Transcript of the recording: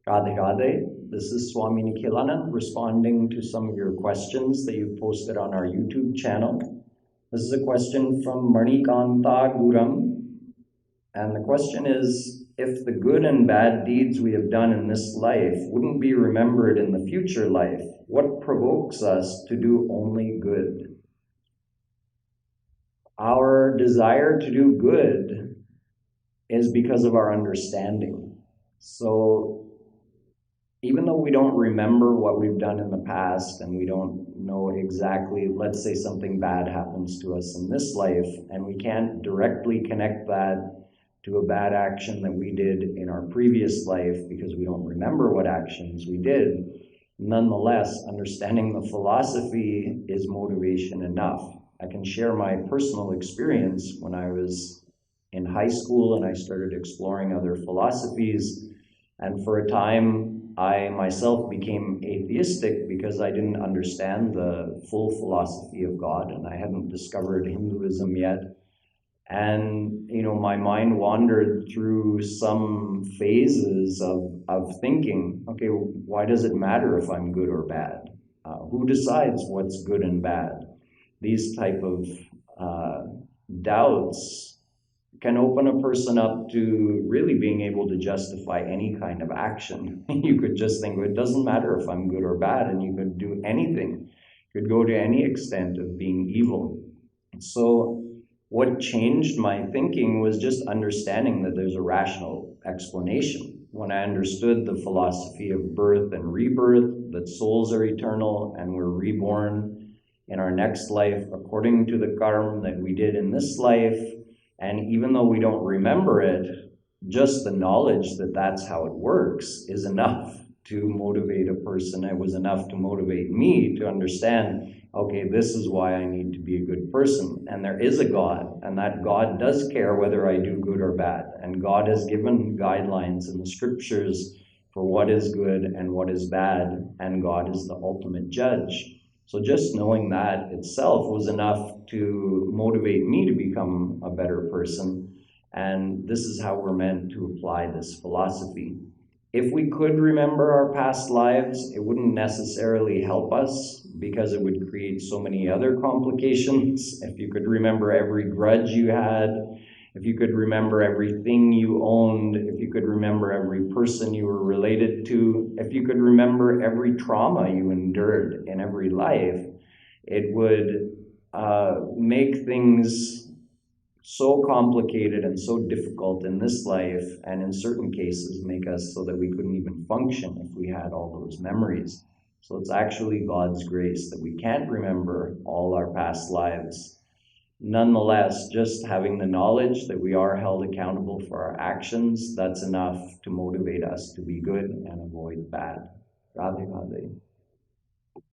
Radhe Radhe. This is Swami Nikhilana responding to some of your questions that you've posted on our YouTube channel. This is a question from Manikanta Guram. And the question is, if the good and bad deeds we have done in this life wouldn't be remembered in the future life, what provokes us to do only good? Our desire to do good is because of our understanding. So even though we don't remember what we've done in the past and we don't know exactly, let's say something bad happens to us in this life and we can't directly connect that to a bad action that we did in our previous life because we don't remember what actions we did, nonetheless, understanding the philosophy is motivation enough. I can share my personal experience when I was in high school and I started exploring other philosophies. And for a time, I myself became atheistic because I didn't understand the full philosophy of God and I hadn't discovered Hinduism yet. And, my mind wandered through some phases of thinking, okay, why does it matter if I'm good or bad? Who decides what's good and bad? These type of doubts can open a person up to really being able to justify any kind of action. You could just think, well, it doesn't matter if I'm good or bad, and you could do anything. You could go to any extent of being evil. So what changed my thinking was just understanding that there's a rational explanation. When I understood the philosophy of birth and rebirth, that souls are eternal and we're reborn in our next life according to the karma that we did in this life, and even though we don't remember it, just the knowledge that that's how it works is enough to motivate a person. It was enough to motivate me to understand, okay, this is why I need to be a good person. And there is a God, and that God does care whether I do good or bad. And God has given guidelines in the scriptures for what is good and what is bad, and God is the ultimate judge. So just knowing that itself was enough to motivate me to become a better person. And this is how we're meant to apply this philosophy. If we could remember our past lives, it wouldn't necessarily help us because it would create so many other complications. If you could remember every grudge you had, if you could remember everything you owned, if you could remember every person you were related to, if you could remember every trauma you endured in every life, it would make things so complicated and so difficult in this life, and in certain cases make us so that we couldn't even function if we had all those memories. So it's actually God's grace that we can't remember all our past lives. Nonetheless, just having the knowledge that we are held accountable for our actions, that's enough to motivate us to be good and avoid bad. Radhe Radhe.